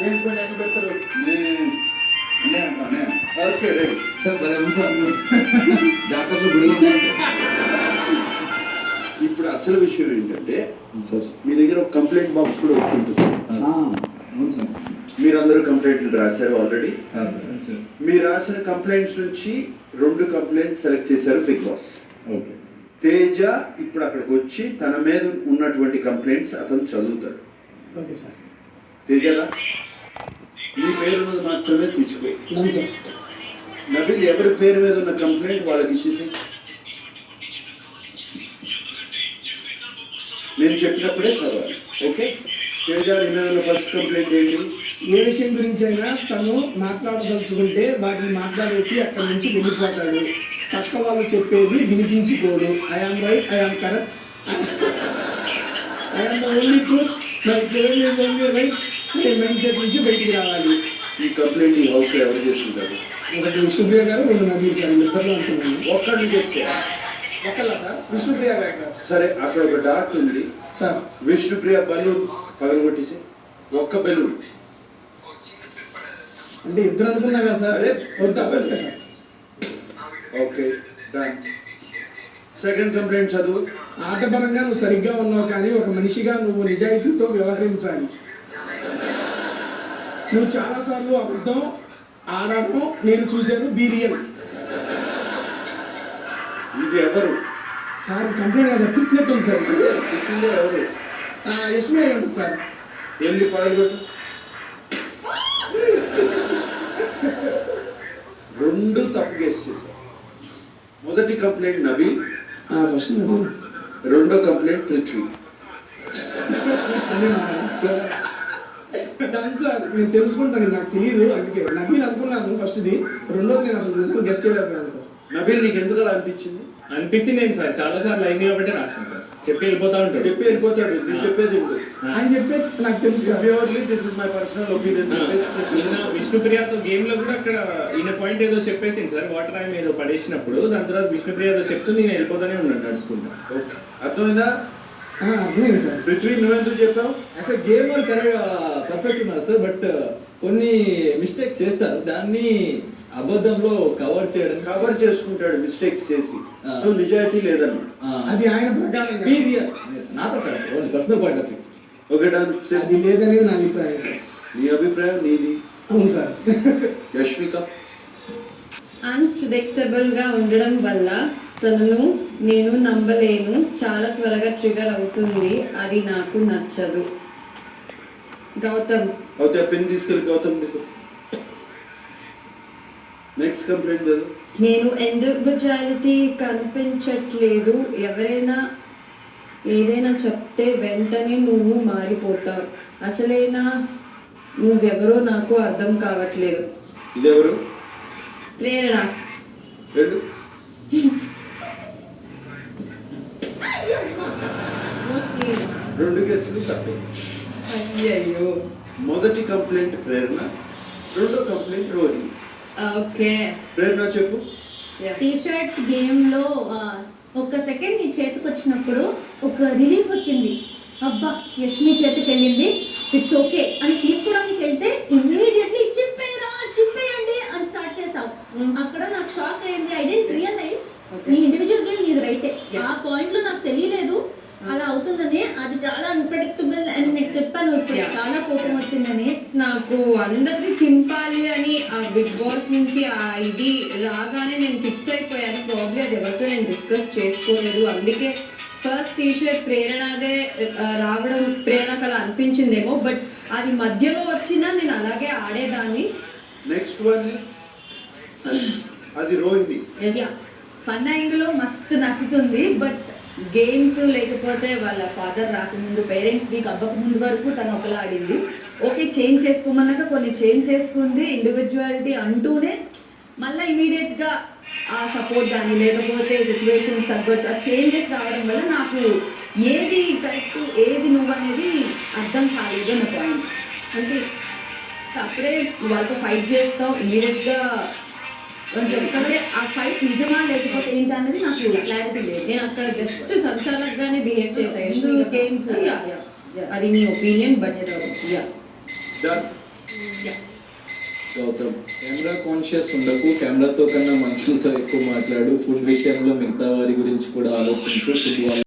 నేను కూడా ఎక్కడ పెడతారు ఓకే రెడీ సార్ భలే ఉంది సార్ జాతరలో గుడిలో ఉంటుంది. ఇప్పుడు అసలు విషయం ఏంటంటే సార్ మీ దగ్గర ఒక కంప్లైంట్ బాక్స్ కూడా వచ్చి ఉంటుంది. అవును సార్. మీరందరూ కంప్లైంట్లు రాశారు ఆల్రెడీ. సార్ మీరు రాసిన కంప్లైంట్స్ నుంచి 2 కంప్లైంట్స్ సెలెక్ట్ చేశారు బిగ్ బాస్. ఓకే. తేజ ఇప్పుడు అక్కడికి వచ్చి తన మీద ఉన్నటువంటి కంప్లైంట్స్ అతను చదువుతాడు. Okay sir. తేజరా నీ పేరు మీద మాత్రమే తీసుకో. అవును సార్. నబీల్ ఎవరి పేరు మీద ఉన్న కంప్లైంట్ వాళ్ళకి ఇచ్చేసి నేను చెప్పినప్పుడే చదవాలి. ఓకే. తేజ నీ మీద ఉన్న ఫస్ట్ కంప్లైంట్ ఏంటి? ఏ విషయం గురించి అయినా తను మాట్లాడదలుచుకుంటే వాటిని మాట్లాడేసి అక్కడి నుంచి వెళ్ళిపోతాడు. పక్క వాళ్ళు చెప్పేది వినిపించుకోడు. I am right, I am correct, I am the only truth, my claim is only right అనే మైండ్ సెట్ నుంచి బయటికి రావాలి. ఈ కంప్లైంట్ ఈ హౌస్లో ఎవరు చేస్తుంటారు? ఒకటి విష్ణుప్రియ గారు, 2 నబీల్ సార్, ఇద్దరు అనుకున్నాను. ఒక్కడిని చేస్తే ఒకళ్ళ సార్ విష్ణుప్రియ గారు సార్. సరే, అక్కడ ఒక డాట్ ఉంది సార్. విష్ణుప్రియ బలూన్ పగలగొట్టేసి ఒక్క బెలూన్ అంటే ఇద్దరు అనుకున్నా కదా సార్. అరే, వద్దా? Okay sir. Okay done. Second complaint చదువు. ఆటపరంగా నువ్వు సరిగ్గా ఉన్నావు, కానీ ఒక మనిషిగా నువ్వు నిజాయితీతో వ్యవహరించాలి. నువ్వు చాలాసార్లు అబద్ధం ఆడడం నేను చూశాను. Be real. ఇది ఎవరు సార్ కంప్లైంట్ కాదు సార్, తిట్టినట్టు ఉంది సార్. తిట్టిందో ఎవరు? యశ్మే ఉంటుంది సార్. వెళ్ళి పగలగొట్టు. 2 తప్పు కేసు చేశారు. మొదటి కంప్లైంట్ నబీ, ఫస్ట్ రెండో కంప్లైంట్ పృథ్వీ. సార్ నేను తెలుసుకుంటాను, నాకు తెలియదు, అందుకే నవీన్ అనుకున్నాను ఫస్ట్ది. రెండోది నేను అసలు నిజంగా గెస్ట్ చేయలేకపోయాను సార్. నబీల్ నీకు ఎందుకు అలా అనిపించింది? అనిపించింది ఏంటి సార్, చాలా సార్లు అయింది కాబట్టి రాశాను సార్. చెప్పి వెళ్ళిపోతా ఉంటాడు. చెప్పి వెళ్ళిపోతాడు. నేను చెప్పేది ఉండదు. ఆయన చెప్పేది నాకు తెలుసు sir. Purely this is my personal opinion. నిన్న విష్ణుప్రియతో గేమ్ లో కూడా అక్కడ ఈయన పాయింట్ ఏదో చెప్పేసింది సార్, వాటర్ ఆయన ఏదో పడేసినప్పుడు. దాని తర్వాత విష్ణుప్రియ ఏదో చెప్తూ నేను వెళ్ళిపోతానే ఉన్నాను నడుచుకుంటా. ఓకే, అర్థమైందా? అర్థమైంది సార్. పృథ్వీ నువ్వెందుకు చెప్పావు? అసలు గేమ్ పర్ఫెక్ట్ ఉన్నారు సార్, బట్ కొన్ని మిస్టేక్స్ చేస్తారు. దాన్ని అబద్ధంలో కవర్ చేసుకుంటాడు మిస్టేక్స్ చేసి. నువ్వు నిజాయితీ లేదన్నా. అది ఆయన ప్రకారం నా ప్రకారం personal point of view. Okay done. అది లేదనేది నా అభిప్రాయం సార్. నీ అభిప్రాయం నీది. అవును సార్. యష్మిక, అన్ప్రెడిక్టబుల్ గా ఉండడం వల్ల తనను నేను నమ్మలేను. చాలా త్వరగా ట్రిగర్ అవుతుంది, అది నాకు నచ్చదు. గౌతమ్. అయితే పెన్ తీసుకెళ్ళి గౌతమ్ దిగు. నెక్స్ట్ కంప్లైంట్ లేదు. నేను ఇండివిజువాలిటీ కనిపించట్లేదు. ఎవరైనా ఏదైనా చెప్తే వెంటనే నువ్వు మారిపోతావు. అసలైనా నువ్వెవరో నాకు అర్థం కావట్లేదు. ఇదెవరు? ప్రేరణ. రెండు 2 కేసులు తప్పు. అయ్యయ్యో. మొదటి కంప్లైంట్ ప్రేరణ, రెండో కంప్లైంట్ రోహిణి. ఓకే, ప్రేరణ చెప్పు. టీ షర్ట్ గేమ్లో ఒక సెకండ్ నీ చేతికి వచ్చినప్పుడు ఒక రిలీఫ్ వచ్చింది. అబ్బా యష్మి చేతికి వెళ్ళింది, ఇట్స్ ఓకే అని తీసుకోవడానికి వెళ్తే ఇమ్మీడియట్లీ చింపేయండి అని స్టార్ట్ చేసావు. అక్కడ నాకు షాక్ అయింది. ఐ డెంట్ రియలైజ్ నీ ఇండివిజువల్ గేమ్ నీది రైటే. ఆ పాయింట్ లో నాకు తెలియలేదు అలా అవుతుందని. అది చాలా అన్ప్రెడిక్టబుల్ అని నేను చెప్పాను. ఇప్పుడు చాలా కోపం వచ్చిందని. నాకు అందరినీ చింపాలి అని ఆ బిగ్ బాస్ నుంచి ఆ ఇది రాగానే నేను ఫిక్స్ అయిపోయాను. ప్రాబ్లీ అది ఎవరితో నేను డిస్కస్ చేసుకోలేదు. అందుకే ఫస్ట్ టీషర్ట్ ప్రేరణదే రావడం ప్రేరణకు అలా అనిపించిందేమో. బట్ అది మధ్యలో వచ్చినా నేను అలాగే ఆడేదాన్ని. నెక్స్ట్ వన్ ఇస్ అది రోహిణి. ఫన్ యాంగిల్ మస్తు నచ్చుతుంది. బట్ గేమ్స్ లేకపోతే వాళ్ళ ఫాదర్ రాకముందు పేరెంట్స్ వీక్ అవ్వక ముందు వరకు తను ఒకలా ఆడింది. ఓకే, చేంజ్ చేసుకోమన్నాక కొన్ని చేంజ్ చేసుకుంది. ఇండివిజువాలిటీ అంటూనే మళ్ళీ ఇమీడియట్గా ఆ సపోర్ట్ కానీ లేకపోతే సిచ్యువేషన్స్ తగ్గట్టు ఆ చేంజెస్ రావడం వల్ల నాకు ఏది కరెక్ట్ ఏది నువ్వు అనేది అర్థం కాలేదు అన్న పాయింట్. అంటే అప్పుడే వాళ్ళతో ఫైట్ చేస్తావు ఇమీడియట్గా కొంచెం అక్కడే ఆ ఫైట్ నిజమా లేకపోతే ఏంటి అనేది నాకు క్లారిటీ లేదు. నేను అక్కడ జస్ట్ సంచాలకుగానే బిహేవ్ చేశాను. అది మీ opinion. But Gautam, camera conscious ఉండకు, కెమెరాతో కన్నా మనుషులతో ఎక్కువ మాట్లాడు, ఫుడ్ విషయంలో మిగతా వారి గురించి కూడా ఆలోచించు, ఫుడ్